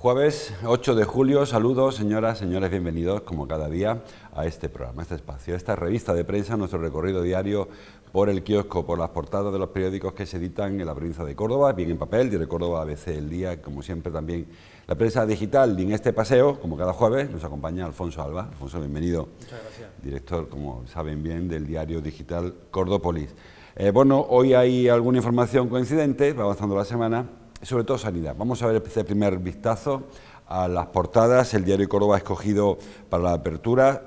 Jueves 8 de julio, saludos señoras, señores, bienvenidos como cada día a este programa, a este espacio, a esta revista de prensa, nuestro recorrido diario por el kiosco, por las portadas de los periódicos que se editan en la provincia de Córdoba, bien en papel, Diario de Córdoba, ABC, El Día, como siempre también la prensa digital. Y en este paseo, como cada jueves, nos acompaña Alfonso Alba. Alfonso, bienvenido. Muchas gracias. Director, como saben bien, del diario digital Cordópolis. Bueno, hoy hay alguna información coincidente, va avanzando la semana, sobre todo sanidad. Vamos a ver este primer vistazo a las portadas. El diario Córdoba ha escogido para la apertura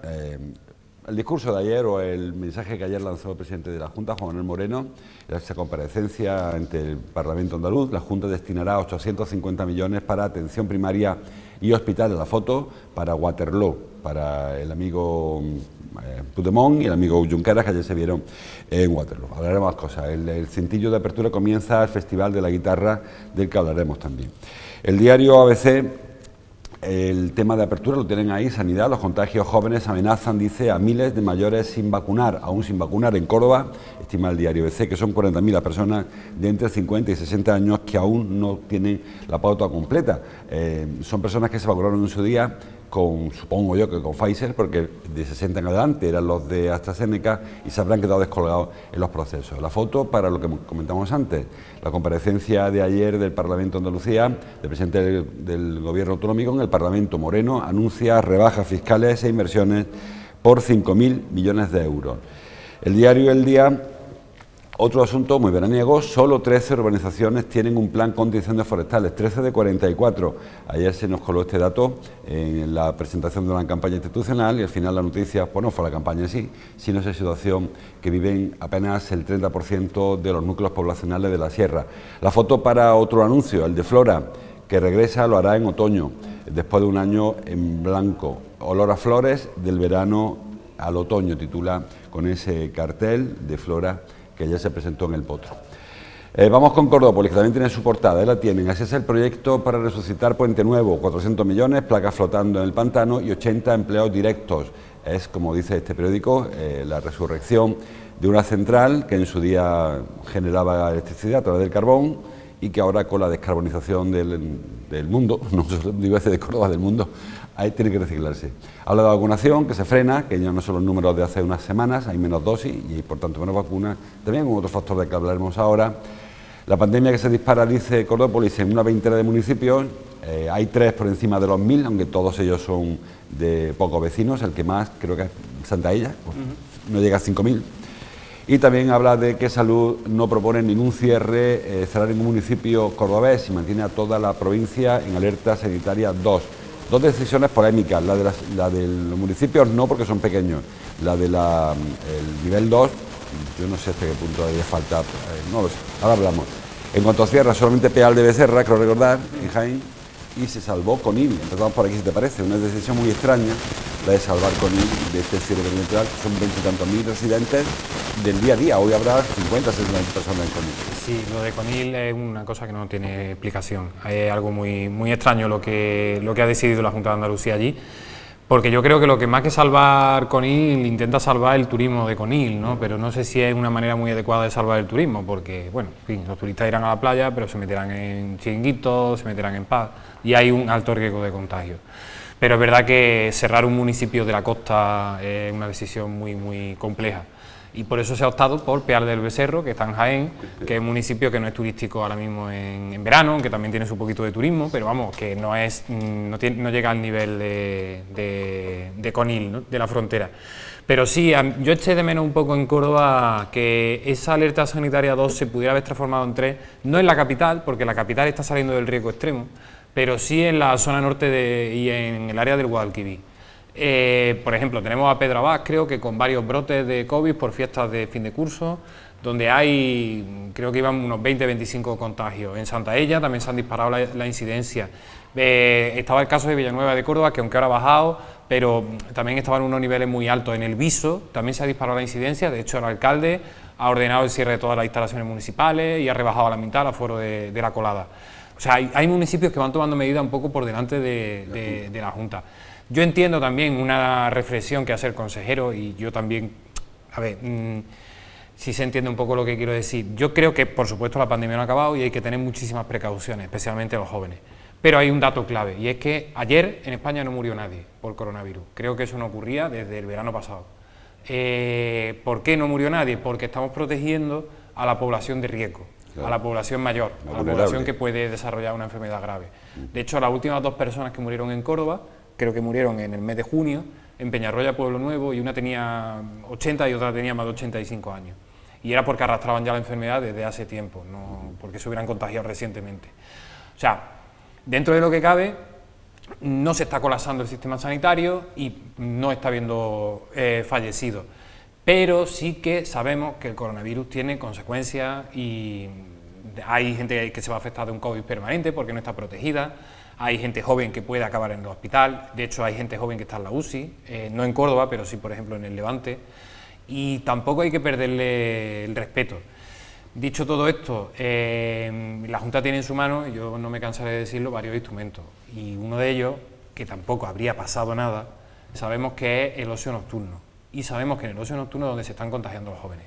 el discurso de ayer o el mensaje que ayer lanzó el presidente de la Junta, Juan Manuel Moreno, en esa comparecencia ante el Parlamento andaluz. La Junta destinará 850 millones para atención primaria y hospital. La foto para Waterloo, para el amigo Puigdemont y el amigo Junqueras, que ayer se vieron en Waterloo. Hablaremos más cosas. El cintillo de apertura comienza el Festival de la Guitarra, del que hablaremos también. El diario ABC, el tema de apertura lo tienen ahí, sanidad. Los contagios jóvenes amenazan, dice, a miles de mayores sin vacunar, aún sin vacunar en Córdoba. Estima el diario ABC que son 40.000 las personas de entre 50 y 60 años que aún no tienen la pauta completa. Son personas que se vacunaron en su día con, supongo yo que con Pfizer, porque de 60 en adelante eran los de AstraZeneca y se habrán quedado descolgados en los procesos. La foto para lo que comentamos antes, la comparecencia de ayer del Parlamento de Andalucía, del presidente del Gobierno autonómico en el Parlamento. Moreno anuncia rebajas fiscales e inversiones por 5.000 millones de euros. El diario El Día, otro asunto muy veraniego, solo 13 urbanizaciones tienen un plan contra incendios forestales, 13 de 44. Ayer se nos coló este dato en la presentación de una campaña institucional y al final la noticia, pues no fue la campaña en sí, sino esa situación que viven apenas el 30% de los núcleos poblacionales de la sierra. La foto para otro anuncio, el de Flora, que regresa, lo hará en otoño, después de un año en blanco. Olor a flores del verano al otoño, titula con ese cartel de Flora que ya se presentó en el Potro. Vamos con Cordópolis, que también tiene su portada, la tienen. Ese es el proyecto para resucitar Puente Nuevo, 400 millones, placas flotando en el pantano y 80 empleos directos. Es, como dice este periódico, la resurrección de una central que en su día generaba electricidad a través del carbón y que ahora con la descarbonización del mundo, no solo digo de Córdoba, del mundo, ahí tiene que reciclarse. Habla de vacunación, que se frena, que ya no son los números de hace unas semanas, hay menos dosis y por tanto menos vacunas. También un otro factor del que hablaremos ahora. La pandemia que se dispara, dice Cordópolis, en una veintena de municipios, hay 3 por encima de los 1.000, aunque todos ellos son de pocos vecinos, el que más creo que es Santaella, no llega a 5.000. Y también habla de que Salud no propone ningún cierre, cerrar ningún municipio cordobés y mantiene a toda la provincia en alerta sanitaria 2. Dos decisiones polémicas, la de los municipios no porque son pequeños, la del nivel 2, yo no sé hasta qué punto haría falta, no lo sé, ahora hablamos. En cuanto a cierre, solamente Peal de Becerra, creo recordar, en Jaén, y se salvó Conil. Empezamos por aquí, si te parece, una decisión muy extraña, la de salvar Conil de este cierre perimetral, que son 20 y tantos mil residentes del día a día. Hoy habrá 50 o 60 personas en Conil. Sí, lo de Conil es una cosa que no tiene explicación. Es algo muy extraño lo que ha decidido la Junta de Andalucía allí, porque yo creo que lo que más que salvar Conil, intenta salvar el turismo de Conil, ¿no? Pero no sé si es una manera muy adecuada de salvar el turismo, porque, bueno, en fin, los turistas irán a la playa, pero se meterán en chiringuitos, se meterán en pub, y hay un alto riesgo de contagio. Pero es verdad que cerrar un municipio de la costa es una decisión muy compleja. Y por eso se ha optado por Peal del Becerro, que está en Jaén, que es un municipio que no es turístico ahora mismo en verano, aunque también tiene su poquito de turismo, pero vamos, que no llega al nivel de Conil, ¿no? De la frontera. Pero sí, yo eché de menos un poco en Córdoba que esa alerta sanitaria 2 se pudiera haber transformado en 3, no en la capital, porque la capital está saliendo del riesgo extremo, pero sí en la zona norte y en el área del Guadalquivir. Por ejemplo, tenemos a Pedro Abad, creo que con varios brotes de COVID por fiestas de fin de curso, donde hay, creo que iban unos 20-25 contagios. En Santaella también se han disparado la incidencia. Estaba el caso de Villanueva de Córdoba, que aunque ahora ha bajado, pero también estaba en unos niveles muy altos. En el Viso también se ha disparado la incidencia, de hecho el alcalde ha ordenado el cierre de todas las instalaciones municipales y ha rebajado a la mitad el aforo de la colada. O sea, hay municipios que van tomando medidas un poco por delante de la Junta. Yo entiendo también una reflexión que hace el consejero y yo también, a ver, si se entiende un poco lo que quiero decir. Yo creo que, por supuesto, la pandemia no ha acabado y hay que tener muchísimas precauciones, especialmente los jóvenes. Pero hay un dato clave, y es que ayer en España no murió nadie por coronavirus. Creo que eso no ocurría desde el verano pasado. ¿Por qué no murió nadie? Porque estamos protegiendo a la población de riesgo, claro, a la población mayor, a la población que puede desarrollar una enfermedad grave. De hecho, las últimas 2 personas que murieron en Córdoba, creo que murieron en el mes de junio, en Peñarroya, Pueblo Nuevo, y una tenía 80 y otra tenía más de 85 años. Y era porque arrastraban ya la enfermedad desde hace tiempo, no porque se hubieran contagiado recientemente. O sea, dentro de lo que cabe, no se está colapsando el sistema sanitario y no está habiendo fallecidos, pero sí que sabemos que el coronavirus tiene consecuencias y hay gente que se va a afectar de un COVID permanente porque no está protegida, hay gente joven que puede acabar en el hospital, de hecho hay gente joven que está en la UCI, no en Córdoba, pero sí por ejemplo en el Levante, y tampoco hay que perderle el respeto. Dicho todo esto, la Junta tiene en su mano, yo no me cansaré de decirlo, varios instrumentos, y uno de ellos, que tampoco habría pasado nada, sabemos que es el ocio nocturno, y sabemos que en el ocio nocturno es donde se están contagiando los jóvenes.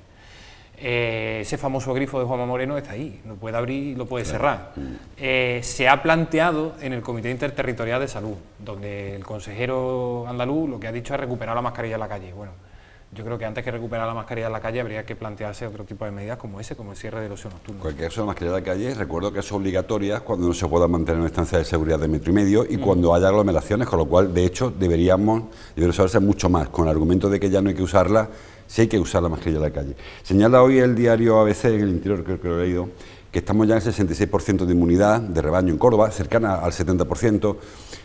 Ese famoso grifo de Juanma Moreno está ahí, lo puede abrir y lo puede cerrar. Se ha planteado en el Comité Interterritorial de Salud, donde el consejero andaluz lo que ha dicho es recuperar la mascarilla en la calle. Bueno, yo creo que antes que recuperar la mascarilla en la calle habría que plantearse otro tipo de medidas como ese, como el cierre del ocio nocturno. Cualquier caso, la mascarilla en la calle, recuerdo que es obligatoria cuando no se pueda mantener una distancia de seguridad de 1,5 metros y cuando haya aglomeraciones, con lo cual, de hecho, debería usarse mucho más, con el argumento de que ya no hay que usarla, sí hay que usar la mascarilla en la calle. Señala hoy el diario ABC, en el Interior, creo que lo he leído, que estamos ya en el 66% de inmunidad de rebaño en Córdoba, cercana al 70%.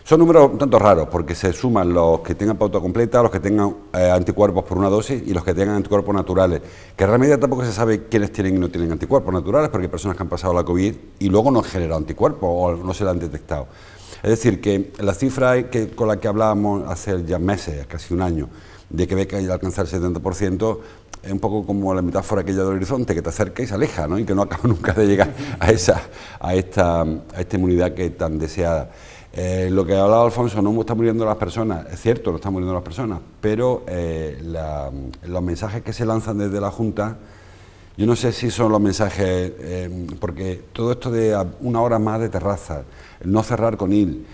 Son números un tanto raros, porque se suman los que tengan pauta completa, los que tengan anticuerpos por una dosis y los que tengan anticuerpos naturales, que realmente tampoco se sabe quiénes tienen y no tienen anticuerpos naturales, porque hay personas que han pasado la COVID y luego no han generado anticuerpos o no se la han detectado. Es decir, que la cifra con la que hablábamos hace ya meses, casi un año, de que ve que hay que alcanzar el 70%, es un poco como la metáfora aquella del horizonte, que te acerca y se aleja, ¿no? Y que no acaba nunca de llegar a esta inmunidad que es tan deseada. Lo que hablaba Alfonso, no están muriendo las personas, es cierto, no están muriendo las personas, pero los mensajes que se lanzan desde la Junta, yo no sé si son los mensajes, porque todo esto de una hora más de terraza, no cerrar Conil,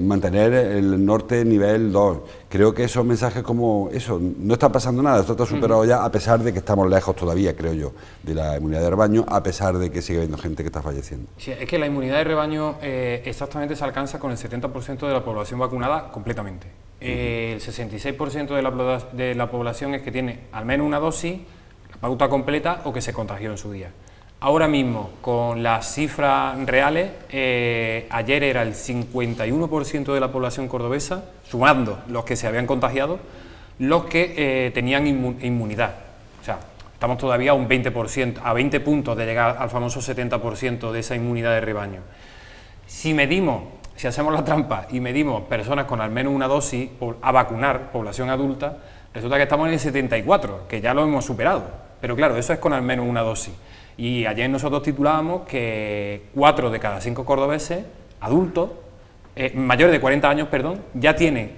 mantener el norte nivel 2, creo que esos mensajes como eso, no está pasando nada, esto está superado ya, a pesar de que estamos lejos todavía, creo yo, de la inmunidad de rebaño, a pesar de que sigue habiendo gente que está falleciendo. Sí, es que la inmunidad de rebaño exactamente se alcanza con el 70% de la población vacunada completamente. El 66% de la población es que tiene al menos una dosis, la pauta completa o que se contagió en su día. Ahora mismo, con las cifras reales, ayer era el 51% de la población cordobesa, sumando los que se habían contagiado, los que tenían inmunidad. O sea, estamos todavía a un 20%, a 20 puntos de llegar al famoso 70% de esa inmunidad de rebaño. Si hacemos la trampa y medimos personas con al menos una dosis a vacunar, población adulta, resulta que estamos en el 74%, que ya lo hemos superado. Pero claro, eso es con al menos una dosis. Y ayer nosotros titulábamos que 4 de cada 5 cordobeses, adultos, mayores de 40 años, perdón, ya tienen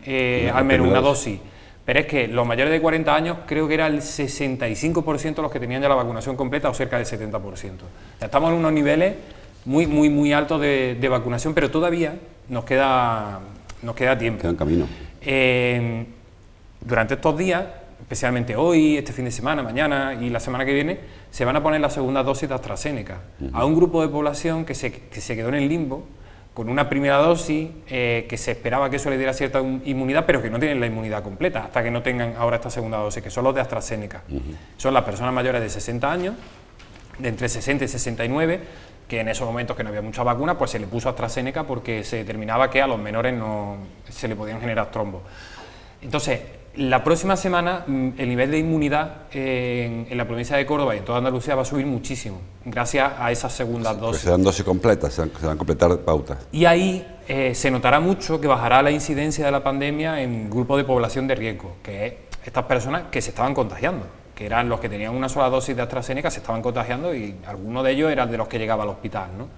al menos una dosis. Pero es que los mayores de 40 años creo que era el 65% los que tenían ya la vacunación completa o cerca del 70%. Ya estamos en unos niveles muy altos de vacunación, pero todavía nos queda tiempo. Queda un camino. Durante estos días, especialmente hoy, este fin de semana, mañana y la semana que viene, se van a poner la segunda dosis de AstraZeneca a un grupo de población que se quedó en el limbo, con una primera dosis, que se esperaba que eso le diera cierta inmunidad, pero que no tienen la inmunidad completa, hasta que no tengan ahora esta segunda dosis, que son los de AstraZeneca. Son las personas mayores de 60 años, de entre 60 y 69, que en esos momentos que no había mucha vacuna, pues se le puso AstraZeneca porque se determinaba que a los menores no se le podían generar trombos. Entonces, la próxima semana el nivel de inmunidad en la provincia de Córdoba y en toda Andalucía va a subir muchísimo, gracias a esas segundas dosis. Se dan dosis completas, se van a completar pautas. Y ahí se notará mucho que bajará la incidencia de la pandemia en grupos de población de riesgo, que es estas personas que se estaban contagiando, que eran los que tenían una sola dosis de AstraZeneca, se estaban contagiando y algunos de ellos eran de los que llegaban al hospital, ¿no?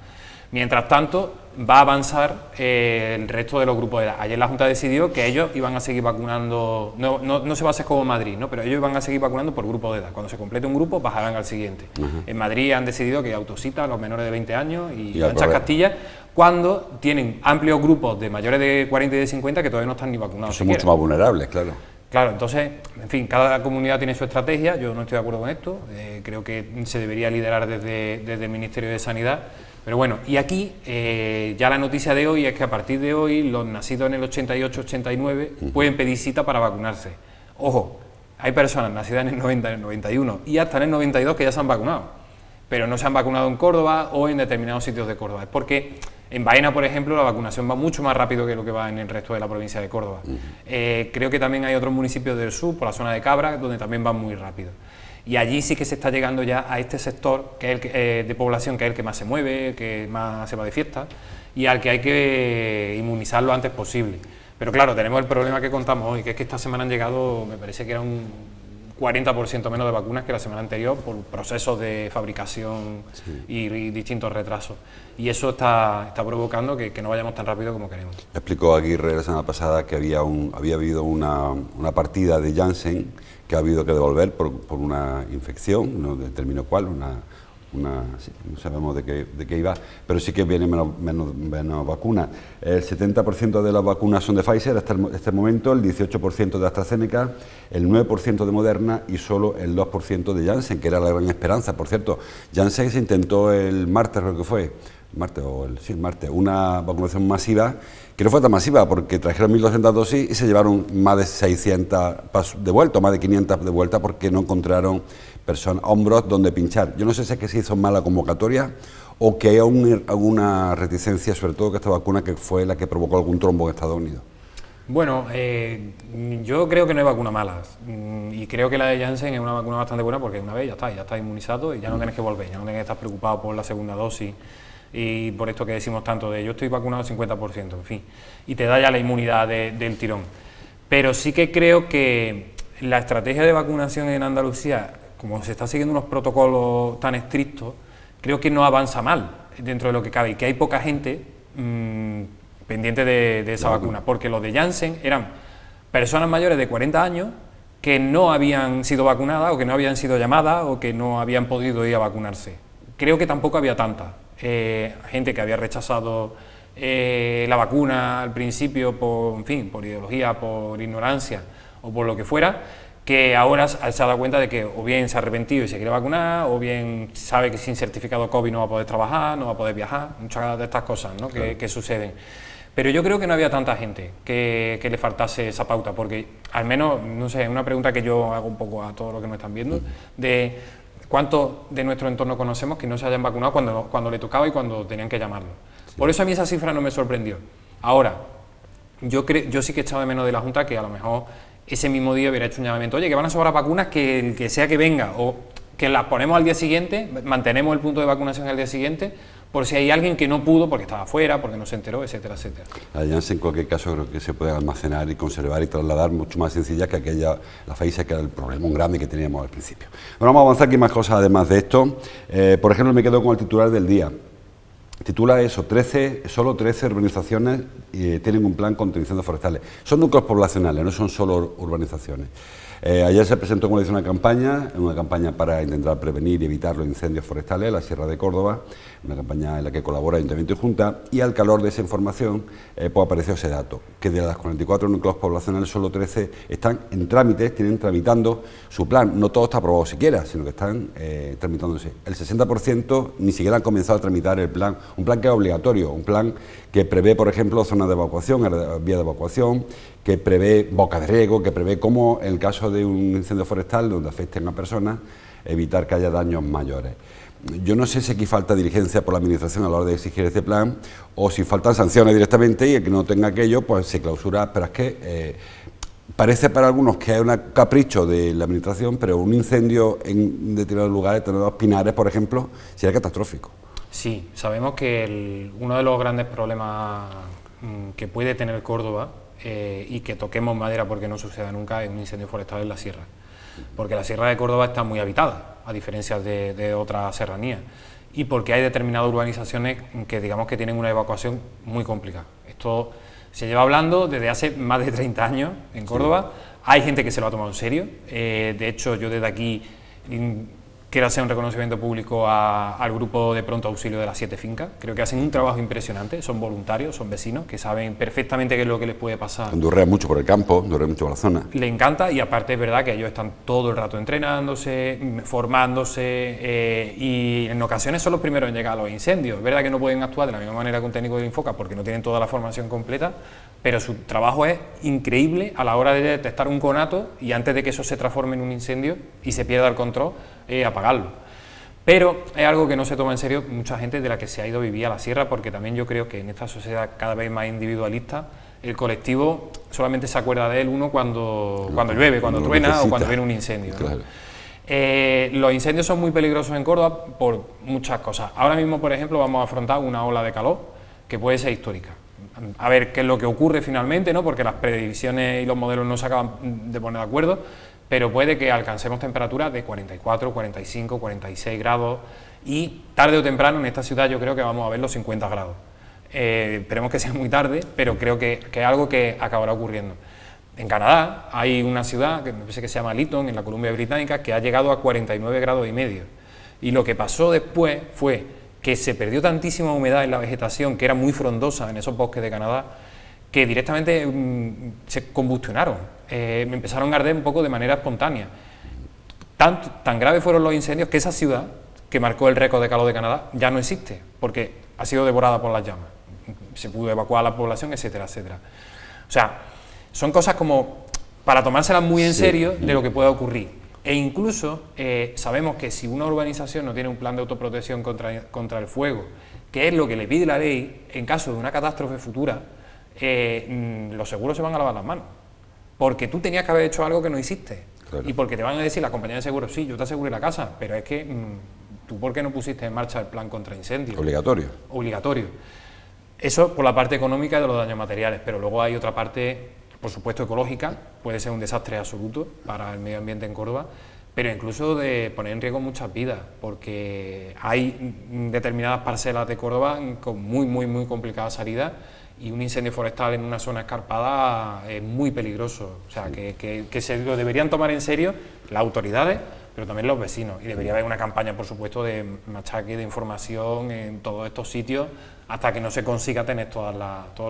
Mientras tanto, va a avanzar el resto de los grupos de edad. Ayer la Junta decidió que ellos iban a seguir vacunando, no se va a hacer como en Madrid, ¿no? Pero ellos van a seguir vacunando por grupo de edad. Cuando se complete un grupo, bajarán al siguiente. En Madrid han decidido que autocita a los menores de 20 años y Anchas Castilla, cuando tienen amplios grupos de mayores de 40 y de 50 que todavía no están ni vacunados. Son mucho más vulnerables, claro. Claro, entonces, en fin, cada comunidad tiene su estrategia, yo no estoy de acuerdo con esto, creo que se debería liderar desde el Ministerio de Sanidad, pero bueno, y aquí ya la noticia de hoy es que a partir de hoy los nacidos en el 88-89 pueden pedir cita para vacunarse. Ojo, hay personas nacidas en el 90, en el 91 y hasta en el 92 que ya se han vacunado, pero no se han vacunado en Córdoba o en determinados sitios de Córdoba, es porque en Baena, por ejemplo, la vacunación va mucho más rápido que lo que va en el resto de la provincia de Córdoba. Creo que también hay otros municipios del sur, por la zona de Cabra, donde también van muy rápido. Y allí sí que se está llegando ya a este sector que es el de población, que es el que más se mueve, el que más se va de fiesta, y al que hay que inmunizar lo antes posible. Pero claro, tenemos el problema que contamos hoy, que es que esta semana han llegado, me parece que era un 40% menos de vacunas que la semana anterior por procesos de fabricación y distintos retrasos. Y eso está provocando que no vayamos tan rápido como queremos. Explicó Aguirre la semana pasada que había habido una partida de Janssen que ha habido que devolver por una infección, no determinó cuál, no sabemos de qué iba, pero sí que viene menos vacunas. El 70% de las vacunas son de Pfizer hasta este momento, el 18% de AstraZeneca, el 9% de Moderna y solo el 2% de Janssen, que era la gran esperanza. Por cierto, Janssen se intentó el martes, creo que fue, martes, una vacunación masiva, que no fue tan masiva porque trajeron 1.200 dosis y se llevaron más de 600 de vuelta, más de 500 de vuelta porque no encontraron hombros donde pinchar. Yo no sé si es que se hizo mala convocatoria o que hay alguna reticencia, sobre todo que esta vacuna que fue la que provocó algún trombo en Estados Unidos. Bueno, yo creo que no hay vacunas malas y creo que la de Janssen es una vacuna bastante buena porque una vez ya está inmunizado y ya no tienes que volver, ya no tienes que estar preocupado por la segunda dosis y por esto que decimos tanto de yo estoy vacunado al 50%, en fin, y te da ya la inmunidad del tirón. Pero sí que creo que la estrategia de vacunación en Andalucía, como se está siguiendo unos protocolos tan estrictos, creo que no avanza mal dentro de lo que cabe y que hay poca gente pendiente de esa vacuna, porque los de Janssen eran personas mayores de 40 años que no habían sido vacunadas o que no habían sido llamadas o que no habían podido ir a vacunarse. Creo que tampoco había tanta gente que había rechazado la vacuna al principio por ideología, por ignorancia o por lo que fuera, que ahora se ha dado cuenta de que o bien se ha arrepentido y se quiere vacunar, o bien sabe que sin certificado COVID no va a poder trabajar, no va a poder viajar, muchas de estas cosas, ¿no? que suceden. Pero yo creo que no había tanta gente que le faltase esa pauta, porque al menos, no sé, una pregunta que yo hago un poco a todos los que nos están viendo, de cuántos de nuestro entorno conocemos que no se hayan vacunado cuando le tocaba y cuando tenían que llamarlo. Por eso a mí esa cifra no me sorprendió. Ahora, yo sí que he echado de menos de la Junta que a lo mejor ese mismo día hubiera hecho un llamamiento, oye, que van a sobrar vacunas, que el que sea que venga, o que las ponemos al día siguiente, mantenemos el punto de vacunación al día siguiente, por si hay alguien que no pudo porque estaba fuera, porque no se enteró, etcétera, etcétera. La Janssen en cualquier caso creo que se puede almacenar y conservar y trasladar mucho más sencilla que la Pfizer, que era el problema un grande que teníamos al principio. Bueno, vamos a avanzar aquí más cosas además de esto. Por ejemplo, me quedo con el titular del día. Titula eso, solo 13 urbanizaciones tienen un plan contra incendios forestales. Son núcleos poblacionales, no son solo urbanizaciones. Ayer se presentó, como dice, una campaña para intentar prevenir y evitar los incendios forestales en la Sierra de Córdoba, una campaña en la que colabora Ayuntamiento y Junta, y al calor de esa información pues apareció ese dato, que de las 44 núcleos poblacionales solo 13 están en trámites, tienen tramitando su plan. No todo está aprobado siquiera, sino que están tramitándose. El 60% ni siquiera han comenzado a tramitar el plan, un plan que es obligatorio, un plan que prevé, por ejemplo, zonas de evacuación, vía de evacuación, que prevé boca de riego, que prevé cómo, en el caso de un incendio forestal donde afecten a personas, evitar que haya daños mayores. Yo no sé si aquí falta diligencia por la Administración a la hora de exigir este plan o si faltan sanciones directamente y el que no tenga aquello pues se clausura, pero es que parece para algunos que es un capricho de la Administración, pero un incendio en determinados lugares, determinados pinares, por ejemplo, sería catastrófico. Sí, sabemos que uno de los grandes problemas que puede tener Córdoba y que toquemos madera porque no suceda nunca es un incendio forestal en la sierra, porque la Sierra de Córdoba está muy habitada, a diferencia de otras serranías, y porque hay determinadas urbanizaciones que digamos que tienen una evacuación muy complicada. Esto se lleva hablando desde hace más de 30 años en Córdoba. Hay gente que se lo ha tomado en serio. De hecho, yo desde aquí quiero hacer un reconocimiento público al grupo de pronto auxilio de las 7 fincas. Creo que hacen un trabajo impresionante, son voluntarios, son vecinos que saben perfectamente qué es lo que les puede pasar. Andurrea mucho por el campo, Andurrea mucho por la zona. Le encanta, y aparte es verdad que ellos están todo el rato entrenándose, formándose, y en ocasiones son los primeros en llegar a los incendios. Es verdad que no pueden actuar de la misma manera que un técnico del Infoca porque no tienen toda la formación completa, pero su trabajo es increíble a la hora de detectar un conato y antes de que eso se transforme en un incendio y se pierda el control, apagarlo. Pero es algo que no se toma en serio mucha gente de la que se ha ido a vivir a la sierra, porque también yo creo que en esta sociedad cada vez más individualista, el colectivo solamente se acuerda de él uno cuando llueve, cuando truena o cuando viene un incendio, ¿no? Claro. Los incendios son muy peligrosos en Córdoba por muchas cosas. Ahora mismo, por ejemplo, vamos a afrontar una ola de calor que puede ser histórica. A ver qué es lo que ocurre finalmente, ¿no? Porque las previsiones y los modelos no se acaban de poner de acuerdo, pero puede que alcancemos temperaturas de 44, 45, 46 grados y tarde o temprano en esta ciudad yo creo que vamos a ver los 50 grados. Esperemos que sea muy tarde, pero creo que es algo que acabará ocurriendo. En Canadá hay una ciudad que me parece que se llama Lytton, en la Columbia Británica, que ha llegado a 49 grados y medio. Y lo que pasó después fue que se perdió tantísima humedad en la vegetación, que era muy frondosa en esos bosques de Canadá, que directamente se combustionaron, empezaron a arder un poco de manera espontánea. Tan graves fueron los incendios que esa ciudad, que marcó el récord de calor de Canadá, ya no existe, porque ha sido devorada por las llamas. Se pudo evacuar a la población, etcétera, etcétera. O sea, son cosas como para tomárselas muy en serio de lo que pueda ocurrir. E incluso sabemos que si una urbanización no tiene un plan de autoprotección contra el fuego, que es lo que le pide la ley, en caso de una catástrofe futura, los seguros se van a lavar las manos, porque tú tenías que haber hecho algo que no hiciste, claro. Y porque te van a decir la compañía de seguros, sí, yo te aseguré la casa, pero es que tú ¿por qué no pusiste en marcha el plan contra incendios? Obligatorio. Obligatorio. Eso por la parte económica de los daños materiales, pero luego hay otra parte, por supuesto ecológica, puede ser un desastre absoluto para el medio ambiente en Córdoba, pero incluso de poner en riesgo muchas vidas, porque hay determinadas parcelas de Córdoba con muy complicada salida, y un incendio forestal en una zona escarpada es muy peligroso. O sea, que se lo deberían tomar en serio las autoridades, pero también los vecinos, y debería haber una campaña, por supuesto, de machaque, de información en todos estos sitios, hasta que no se consiga tener todos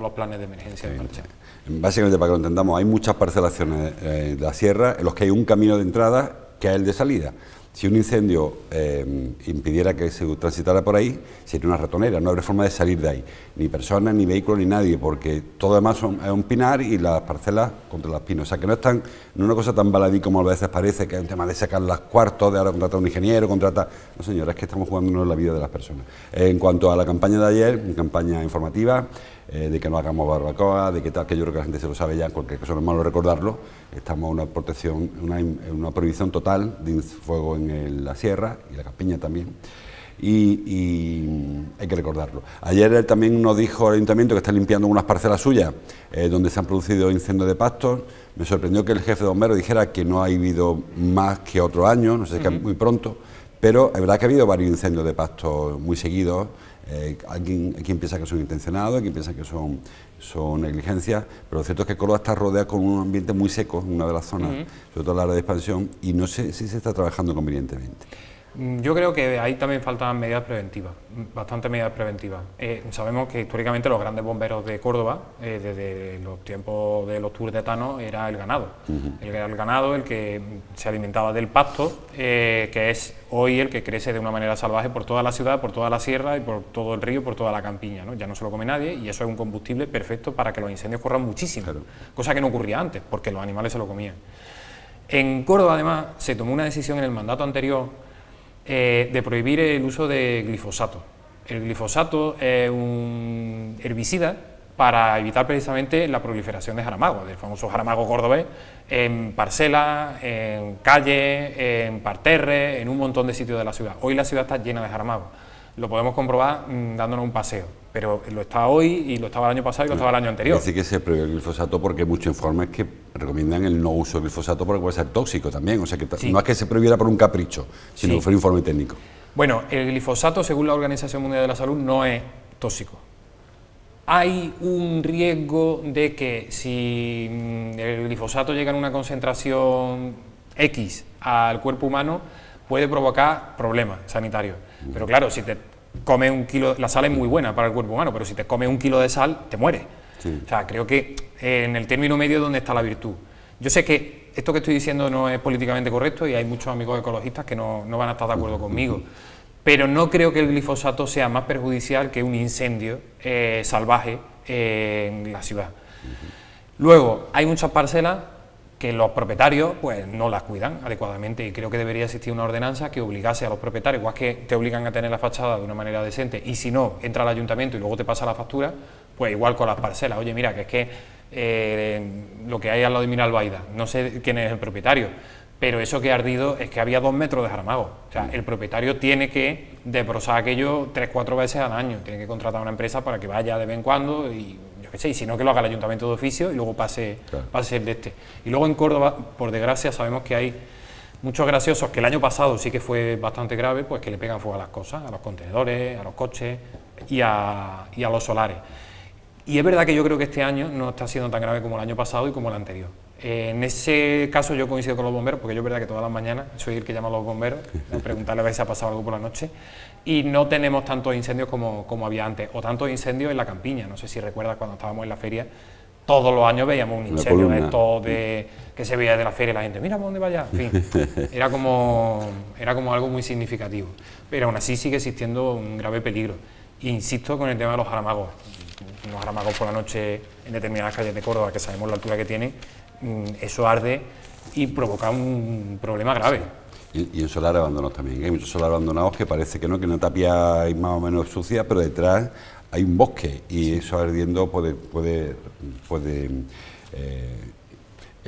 los planes de emergencia en marcha. Básicamente, para que lo entendamos, hay muchas parcelaciones de la sierra en los que hay un camino de entrada que es el de salida. Si un incendio impidiera que se transitara por ahí, sería una ratonera, no habría forma de salir de ahí, ni personas, ni vehículos, ni nadie, porque todo además es un pinar y las parcelas contra las pinos. O sea, que no es una cosa tan baladí como a veces parece, que es un tema de sacar las cuartos, de ahora contratar a un ingeniero, No, señora, es que estamos jugándonos la vida de las personas. En cuanto a la campaña de ayer, una campaña informativa, de que no hagamos barbacoa, de que tal, que yo creo que la gente se lo sabe ya, en cualquier caso no es malo recordarlo. Estamos en una protección, una prohibición total de fuego en la sierra y la campiña también, y hay que recordarlo. Ayer él también nos dijo el ayuntamiento que está limpiando unas parcelas suyas donde se han producido incendios de pastos. Me sorprendió que el jefe de bomberos dijera que no ha habido más que otro año, no sé, que es muy pronto, pero es verdad que ha habido varios incendios de pastos muy seguidos. Hay quien piensa que son intencionados, hay quien piensa que son negligencias, pero lo cierto es que Córdoba está rodeada con un ambiente muy seco en una de las zonas, sobre todo en la área de expansión, y no sé si se está trabajando convenientemente. Yo creo que ahí también faltan medidas preventivas, bastantes medidas preventivas. Sabemos que históricamente los grandes bomberos de Córdoba, desde los tiempos de los tours de etano, era el ganado. El ganado, el que se alimentaba del pasto, que es hoy el que crece de una manera salvaje por toda la ciudad, por toda la sierra y por todo el río, por toda la campiña, ¿no? Ya no se lo come nadie y eso es un combustible perfecto para que los incendios corran muchísimo, claro. Cosa que no ocurría antes, porque los animales se lo comían. En Córdoba, además, se tomó una decisión en el mandato anterior de prohibir el uso de glifosato. El glifosato es un herbicida para evitar precisamente la proliferación de jaramagos, del famoso jaramago cordobés, en parcelas, en calles, en parterres, en un montón de sitios de la ciudad. Hoy la ciudad está llena de jaramagos. Lo podemos comprobar dándonos un paseo, pero lo está hoy y lo estaba el año pasado y lo estaba el año anterior. Es decir, que se prohíbe el glifosato porque hay muchos informes que recomiendan el no uso del glifosato porque puede ser tóxico también, o sea que sí. No es que se prohibiera por un capricho, sino que fue un informe técnico. Bueno, el glifosato, según la Organización Mundial de la Salud, no es tóxico. Hay un riesgo de que si el glifosato llega en una concentración X al cuerpo humano, puede provocar problemas sanitarios. Pero claro, si te comes 1 kilo, la sal es muy buena para el cuerpo humano, pero si te comes 1 kilo de sal, te mueres. Sí. O sea, creo que en el término medio es donde está la virtud. Yo sé que esto que estoy diciendo no es políticamente correcto y hay muchos amigos ecologistas que no van a estar de acuerdo conmigo, pero no creo que el glifosato sea más perjudicial que un incendio salvaje en la ciudad. Luego, hay muchas parcelas que los propietarios pues no las cuidan adecuadamente y creo que debería existir una ordenanza que obligase a los propietarios, igual que te obligan a tener la fachada de una manera decente y si no, entra al ayuntamiento y luego te pasa la factura, pues igual con las parcelas. Oye, mira, que es que lo que hay al lado de Miralbaida, no sé quién es el propietario, pero eso que ha ardido es que había 2 metros de jaramago. O sea, el propietario tiene que desbrozar aquello 3-4 veces al año, tiene que contratar a una empresa para que vaya de vez en cuando y yo qué sé, y si no que lo haga el ayuntamiento de oficio y luego pase el de este. Y luego en Córdoba, por desgracia, sabemos que hay muchos graciosos que el año pasado sí que fue bastante grave, pues que le pegan fuego a las cosas, a los contenedores, a los coches y a los solares. Y es verdad que yo creo que este año no está siendo tan grave como el año pasado y como el anterior. En ese caso yo coincido con los bomberos, porque yo es verdad que todas las mañanas soy el que llama a los bomberos a preguntarle a ver si ha pasado algo por la noche, y no tenemos tantos incendios como había antes, o tantos incendios en la campiña. No sé si recuerdas cuando estábamos en la feria, todos los años veíamos un incendio esto que se veía de la feria y la gente, mira por dónde vaya, en fin, era como algo muy significativo, pero aún así sigue existiendo un grave peligro. E insisto con el tema de los jaramagos. Unos jaramagos por la noche en determinadas calles de Córdoba, que sabemos la altura que tienen, eso arde y provoca un problema grave. Y en solar abandonados también, hay muchos solares abandonados que parece que no tapia hay más o menos sucia, pero detrás hay un bosque y eso ardiendo puede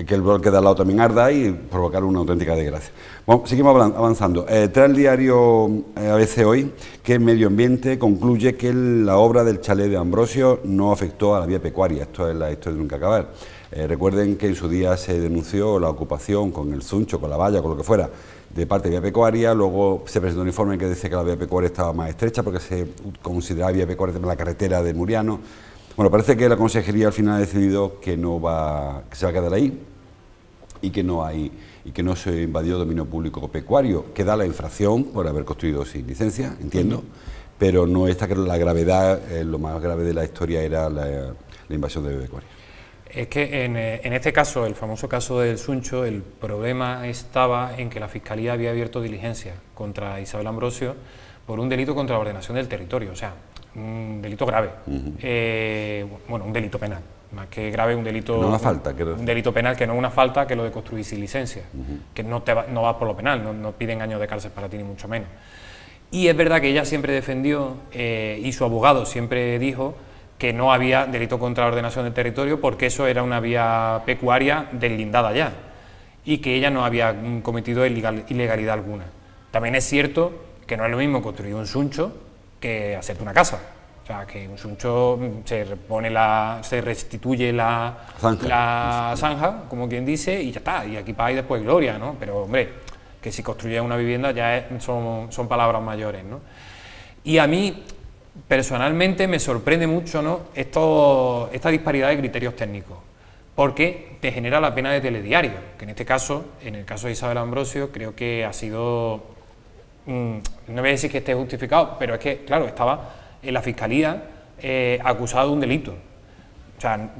que el bloque de al lado también arda y provocar una auténtica desgracia. Bueno, seguimos avanzando. Trae el diario ABC Hoy que el Medio Ambiente concluye que la obra del chalet de Ambrosio no afectó a la vía pecuaria. Esto es la historia de nunca acabar. Recuerden que en su día se denunció la ocupación con el zuncho, con la valla, con lo que fuera, de parte de vía pecuaria. Luego se presentó un informe que decía que la vía pecuaria estaba más estrecha porque se consideraba vía pecuaria la carretera de Muriano. Bueno, parece que la consejería al final ha decidido que que se va a quedar ahí y que no se invadió dominio público pecuario. Queda la infracción por haber construido sin licencia, entiendo, pero no está que la gravedad, lo más grave de la historia era la invasión de vía pecuaria. Es que en este caso, el famoso caso del Suncho, el problema estaba en que la Fiscalía había abierto diligencia contra Isabel Ambrosio por un delito contra la ordenación del territorio, o sea, un delito grave, bueno, un delito penal, más que grave, un delito, no una falta, un delito penal que no es una falta, que es lo de construir sin licencia, que no va por lo penal, no piden años de cárcel para ti ni mucho menos. Y es verdad que ella siempre defendió y su abogado siempre dijo que no había delito contra la ordenación del territorio porque eso era una vía pecuaria deslindada ya y que ella no había cometido ilegalidad alguna. También es cierto que no es lo mismo construir un suncho que hacerte una casa. O sea, que un suncho se restituye la zanja, como quien dice, y ya está, y aquí paz y después gloria, ¿no? Pero, hombre, que si construyes una vivienda ya son palabras mayores, ¿no? Y a mí, personalmente, me sorprende mucho, ¿no?, esta disparidad de criterios técnicos, porque te genera la pena de telediario, que en este caso, en el caso de Isabel Ambrosio, creo que ha sido, no voy a decir que esté justificado, pero es que, claro, estaba en la Fiscalía acusado de un delito. O sea,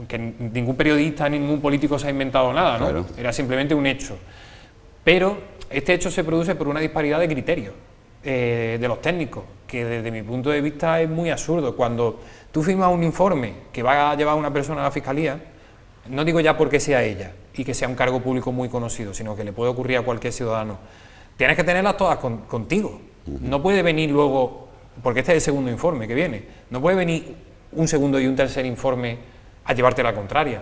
que ningún periodista ni ningún político se ha inventado nada, ¿no? Claro. Era simplemente un hecho. Pero este hecho se produce por una disparidad de criterios de los técnicos, que desde mi punto de vista es muy absurdo. Cuando tú firmas un informe que va a llevar una persona a la Fiscalía, no digo ya porque sea ella y que sea un cargo público muy conocido, sino que le puede ocurrir a cualquier ciudadano, tienes que tenerlas todas contigo. No puede venir luego, porque este es el segundo informe que viene, no puede venir un segundo y un tercer informe a llevarte la contraria,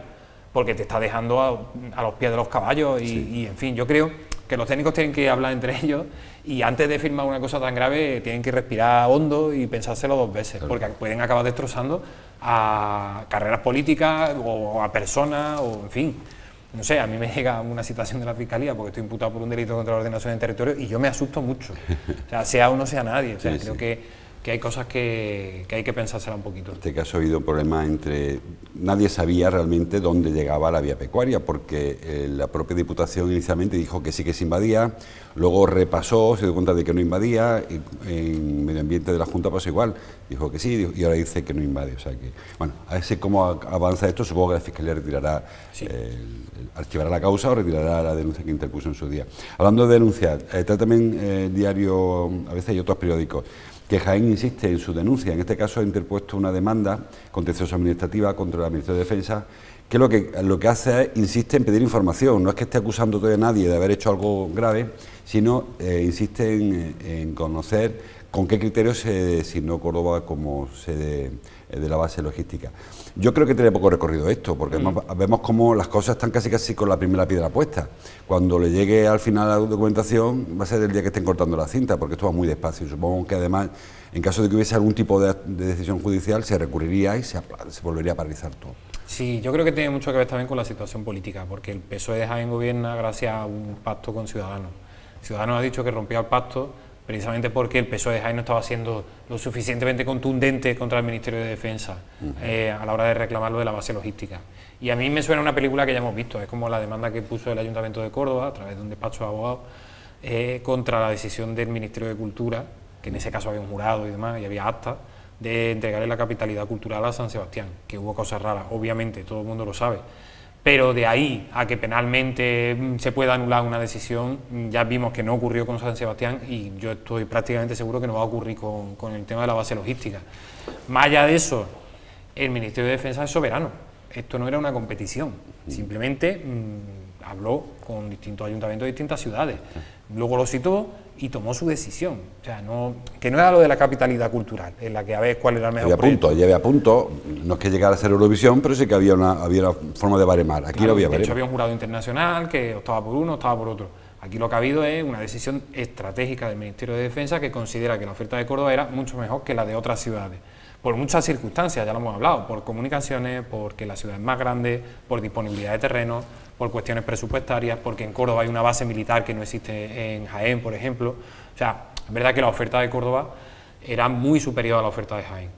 porque te está dejando a los pies de los caballos y en fin, yo creo que los técnicos tienen que hablar entre ellos y antes de firmar una cosa tan grave tienen que respirar hondo y pensárselo 2 veces, claro, porque pueden acabar destrozando a carreras políticas o a personas, o en fin. no sé, a mí me llega una citación de la Fiscalía porque estoy imputado por un delito contra la ordenación del territorio y yo me asusto mucho, o sea o no sea nadie, o sea, sí, creo sí. que hay cosas que hay que pensársela un poquito. En este caso ha habido un problema entre... Nadie sabía realmente dónde llegaba la vía pecuaria, porque la propia Diputación inicialmente dijo que sí que se invadía, luego repasó, se dio cuenta de que no invadía, y en Medio Ambiente de la Junta pasó igual, dijo que sí, y ahora dice que no invade. O sea que, bueno, a ver si cómo avanza esto, supongo que la Fiscalía retirará, sí, archivará la causa o retirará la denuncia que interpuso en su día. Hablando de denunciar, está también el diario, a veces hay otros periódicos, que Jaén insiste en su denuncia, en este caso ha interpuesto una demanda contenciosa administrativa contra el Ministerio de Defensa, que lo que hace es, insiste en pedir información, no es que esté acusando todavía a nadie de haber hecho algo grave, sino insiste en conocer con qué criterios se designó Córdoba como sede de la base logística. Yo creo que tiene poco recorrido esto, porque vemos cómo las cosas están casi con la primera piedra puesta. Cuando le llegue al final la documentación va a ser el día que estén cortando la cinta, porque esto va muy despacio. Supongo que además, en caso de que hubiese algún tipo de decisión judicial, se recurriría y se volvería a paralizar todo. Sí, yo creo que tiene mucho que ver también con la situación política, porque el PSOE de Jaén gobierna gracias a un pacto con Ciudadanos. Ciudadanos ha dicho que rompía el pacto precisamente porque el PSOE de Jaén no estaba siendo lo suficientemente contundente contra el Ministerio de Defensa a la hora de reclamar lo de la base logística. Y a mí me suena una película que ya hemos visto, es como la demanda que puso el Ayuntamiento de Córdoba, a través de un despacho de abogados, contra la decisión del Ministerio de Cultura, que en ese caso había un jurado y demás, y había acta, de entregarle la capitalidad cultural a San Sebastián, que hubo cosas raras, obviamente, todo el mundo lo sabe. Pero de ahí a que penalmente se pueda anular una decisión, ya vimos que no ocurrió con San Sebastián y yo estoy prácticamente seguro que no va a ocurrir con el tema de la base logística. Más allá de eso, el Ministerio de Defensa es soberano. Esto no era una competición, simplemente habló con distintos ayuntamientos de distintas ciudades, luego lo citó y tomó su decisión. O sea, que no era lo de la capitalidad cultural, en la que a ver cuál era el mejor proyecto. Ya había punto, no es que llegara a ser Eurovisión, pero sí que había una forma de baremar. Aquí claro, no había de baremar. hecho había un jurado internacional que optaba por uno, optaba por otro. Aquí lo que ha habido es una decisión estratégica del Ministerio de Defensa que considera que la oferta de Córdoba era mucho mejor que la de otras ciudades. Por muchas circunstancias, ya lo hemos hablado, por comunicaciones, porque la ciudad es más grande, por disponibilidad de terreno, por cuestiones presupuestarias, porque en Córdoba hay una base militar que no existe en Jaén, por ejemplo. O sea, es verdad que la oferta de Córdoba era muy superior a la oferta de Jaén.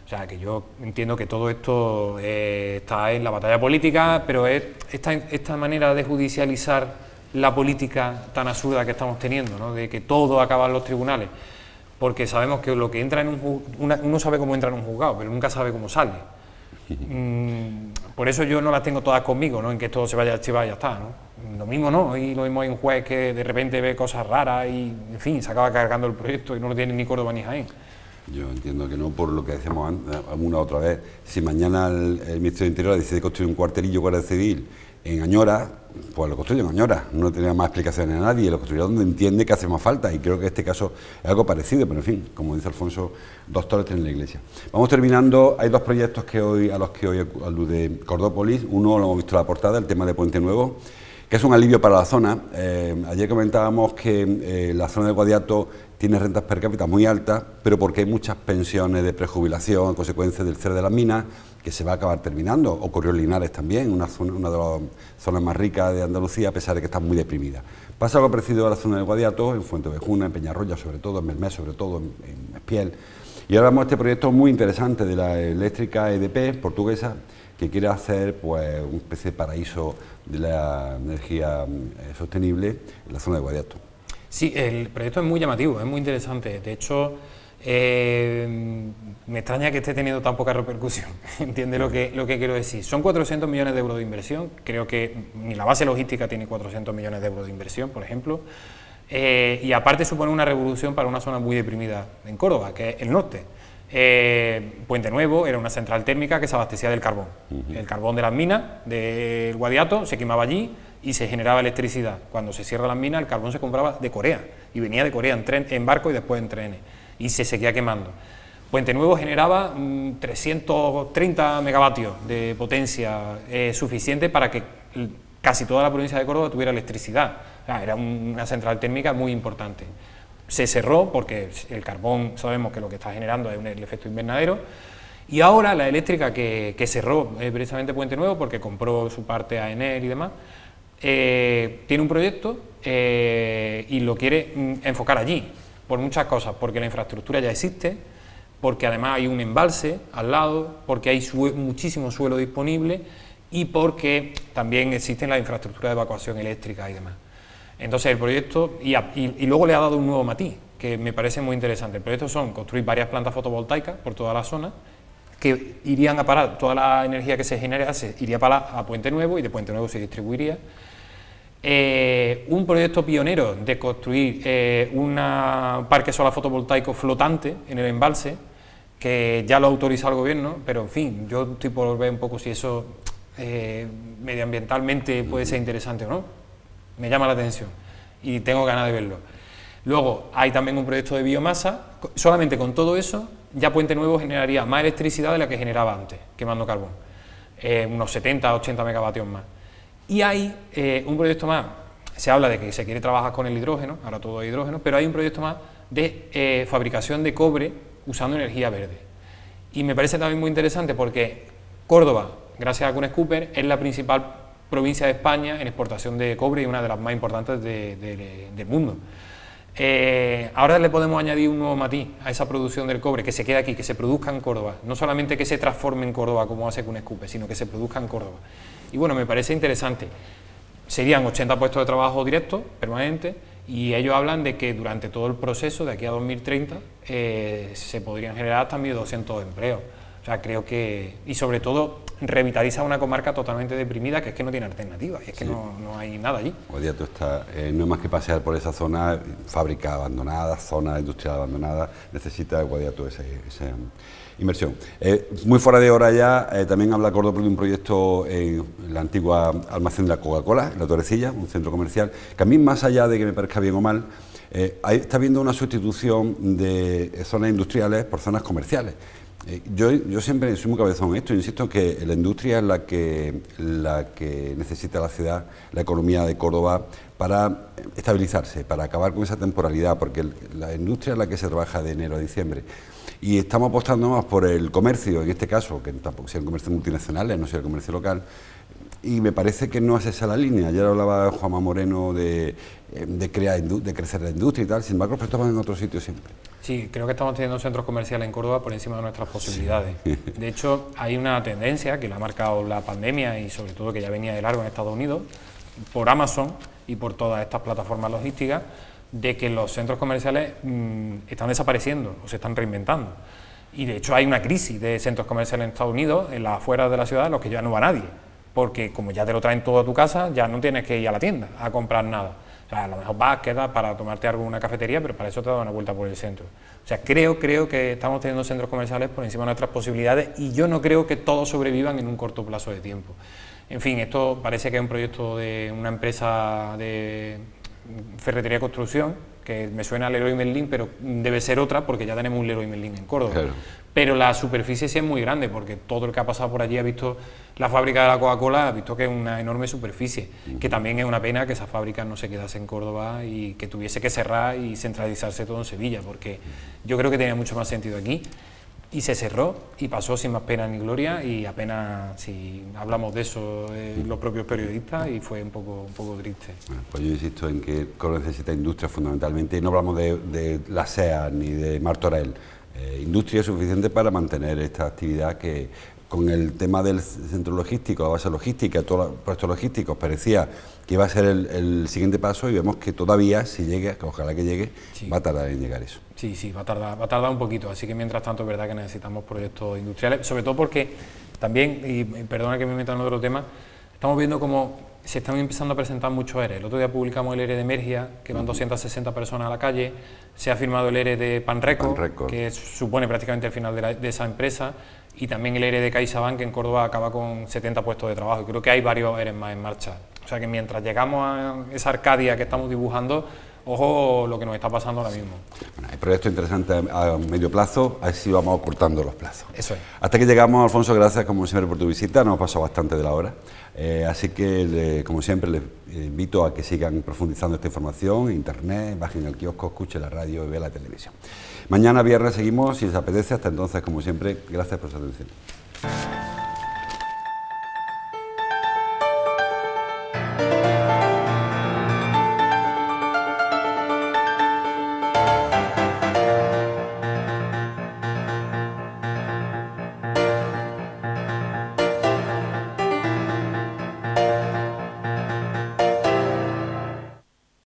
O sea, que yo entiendo que todo esto está en la batalla política, pero es esta manera de judicializar la política tan absurda que estamos teniendo, ¿no? De que todo acaba en los tribunales, porque sabemos que lo que entra en uno sabe cómo entra en un juzgado, pero nunca sabe cómo sale. Por eso yo no las tengo todas conmigo, ¿no? En que todo se vaya a archivar y ya está, ¿no? Lo mismo no, y lo mismo hay un juez que de repente ve cosas raras y, en fin, se acaba cargando el proyecto y no lo tiene ni Córdoba ni Jaén. Yo entiendo que no, por lo que decíamos una otra vez. Si mañana el Ministerio de Interior decide construir un cuartelillo Guardia Civil en Añora, pues lo construye en Añora, no tenía más explicaciones a nadie, lo construirá donde entiende que hace más falta, y creo que este caso es algo parecido, pero en fin, como dice Alfonso, dos torres tienen la iglesia. Vamos terminando, hay dos proyectos a los que hoy alude Cordópolis. Uno lo hemos visto en la portada, el tema de Puente Nuevo, que es un alivio para la zona. Ayer comentábamos que la zona del Guadiato tiene rentas per cápita muy altas, pero porque hay muchas pensiones de prejubilación a consecuencia del cierre de las minas, que se va a acabar terminando. Ocurrió en Linares también, una de las zonas más ricas de Andalucía, a pesar de que está muy deprimida. Pasa algo parecido a la zona del Guadiato, en Fuentevejuna, en Peñarroya sobre todo, en Melmés sobre todo, en Espiel. Y ahora vemos este proyecto muy interesante de la eléctrica EDP portuguesa, que quiere hacer pues una especie de paraíso de la energía sostenible en la zona de Guadiato. Sí, el proyecto es muy llamativo, es muy interesante. De hecho, me extraña que esté teniendo tan poca repercusión. ¿Entiende lo que quiero decir? Son 400 millones de euros de inversión. Creo que ni la base logística tiene 400 millones de euros de inversión, por ejemplo. Y aparte supone una revolución para una zona muy deprimida en Córdoba, que es el norte. Puente Nuevo era una central térmica que se abastecía del carbón. El carbón de las minas del Guadiato se quemaba allí y se generaba electricidad. Cuando se cierran las minas, el carbón se compraba de Corea y venía de Corea en barco y después en trenes y se seguía quemando. Puente Nuevo generaba 330 megavatios de potencia suficiente para que casi toda la provincia de Córdoba tuviera electricidad. O sea, era una central térmica muy importante. Se cerró porque el carbón sabemos que lo que está generando es el efecto invernadero Y ahora la eléctrica que cerró precisamente Puente Nuevo, porque compró su parte a Enel y demás, tiene un proyecto y lo quiere enfocar allí, por muchas cosas, porque la infraestructura ya existe, porque además hay un embalse al lado, porque hay muchísimo suelo disponible y porque también existen las infraestructuras de evacuación eléctrica y demás. Entonces el proyecto, y luego le ha dado un nuevo matiz, que me parece muy interesante. El proyecto son construir varias plantas fotovoltaicas por toda la zona, que irían a parar, toda la energía que se generase iría a Puente Nuevo y de Puente Nuevo se distribuiría. Un proyecto pionero de construir un parque solar fotovoltaico flotante en el embalse, que ya lo ha autorizado el gobierno, pero en fin, yo estoy por ver un poco si eso medioambientalmente puede ser interesante o no. Me llama la atención y tengo ganas de verlo. Luego hay también un proyecto de biomasa. Solamente con todo eso ya Puente Nuevo generaría más electricidad de la que generaba antes, quemando carbón, unos 70, 80 megavatios más. Y hay un proyecto más, se habla de que se quiere trabajar con el hidrógeno, ahora todo es hidrógeno, pero hay un proyecto más de fabricación de cobre usando energía verde. Y me parece también muy interesante porque Córdoba, gracias a Cunes Cooper, es la principal provincia de España en exportación de cobre y una de las más importantes del mundo. Ahora le podemos añadir un nuevo matiz a esa producción del cobre, que se quede aquí, que se produzca en Córdoba, no solamente que se transforme en Córdoba como hace Cunes Cooper, sino que se produzca en Córdoba. Y bueno, me parece interesante. Serían 80 puestos de trabajo directos, permanentes, y ellos hablan de que durante todo el proceso, de aquí a 2030, se podrían generar hasta 1.200 empleos. O sea, creo que, y sobre todo, revitaliza una comarca totalmente deprimida, que es que no tiene alternativa, y es que sí, no hay nada allí. Guadiato está, no es más que pasear por esa zona, fábrica abandonada, zona industrial abandonada, necesita Guadiato esa inversión. Muy fuera de hora ya, también habla Córdoba de un proyecto en la antigua almacén de la Coca-Cola, en La Torrecilla, un centro comercial, que a mí, más allá de que me parezca bien o mal, está habiendo una sustitución de zonas industriales por zonas comerciales. Yo siempre soy muy cabezón en esto, insisto que la industria es la que necesita la ciudad, la economía de Córdoba, para estabilizarse, para acabar con esa temporalidad, porque la industria es la que se trabaja de enero a diciembre. Y estamos apostando más por el comercio, en este caso, que tampoco sea el comercio multinacional, no sea el comercio local, y me parece que no es esa la línea. Ayer hablaba Juanma Moreno de crecer la industria y tal, sin embargo, pero estamos en otro sitio siempre. Sí, creo que estamos teniendo centros comerciales en Córdoba por encima de nuestras posibilidades. Sí. De hecho, hay una tendencia que la ha marcado la pandemia y sobre todo que ya venía de largo en Estados Unidos, por Amazon y por todas estas plataformas logísticas, de que los centros comerciales están desapareciendo o se están reinventando. Y de hecho hay una crisis de centros comerciales en Estados Unidos, en las afueras de la ciudad, en los que ya no va nadie, porque como ya te lo traen todo a tu casa, ya no tienes que ir a la tienda a comprar nada. O sea, a lo mejor vas, quedas para tomarte algo en una cafetería, pero para eso te das una vuelta por el centro. O sea, creo que estamos teniendo centros comerciales por encima de nuestras posibilidades y yo no creo que todos sobrevivan en un corto plazo de tiempo. En fin, esto parece que es un proyecto de una empresa de ferretería y construcción, que me suena al Leroy Merlin, pero debe ser otra porque ya tenemos un Leroy Merlin en Córdoba. Claro. Pero la superficie sí es muy grande, porque todo el que ha pasado por allí ha visto la fábrica de la Coca-Cola, ha visto que es una enorme superficie, que también es una pena que esa fábrica no se quedase en Córdoba y que tuviese que cerrar y centralizarse todo en Sevilla, porque yo creo que tenía mucho más sentido aquí. Y se cerró y pasó sin más pena ni gloria y apenas si hablamos de eso los propios periodistas y fue un poco triste. Bueno, pues yo insisto en que Córdoba necesita industria fundamentalmente y no hablamos de la SEA ni de Martorell. Industria suficiente para mantener esta actividad que con el tema del centro logístico, la base logística, todos los puestos logísticos parecía que iba a ser el siguiente paso y vemos que todavía, si llega, que ojalá que llegue, sí, va a tardar en llegar eso. Sí, va a tardar un poquito, así que mientras tanto es verdad que necesitamos proyectos industriales, sobre todo porque también, y perdona que me meta en otro tema, estamos viendo cómo se están empezando a presentar muchos ERE. El otro día publicamos el ERE de Mérgia, que van 260 personas a la calle, se ha firmado el ERE de Panreco, que supone prácticamente el final de esa empresa, y también el ERE de CaixaBank, que en Córdoba acaba con 70 puestos de trabajo, y creo que hay varios ERE más en marcha. O sea que mientras llegamos a esa Arcadia que estamos dibujando, ojo lo que nos está pasando ahora mismo. Bueno, hay proyectos interesantes a medio plazo, así vamos acortando los plazos. Eso es. Hasta que llegamos, Alfonso, gracias como siempre por tu visita, nos ha pasado bastante de la hora, así que como siempre les invito a que sigan profundizando esta información en internet, bajen el kiosco, escuchen la radio y vean la televisión. Mañana viernes seguimos, si les apetece, hasta entonces como siempre, gracias por su atención.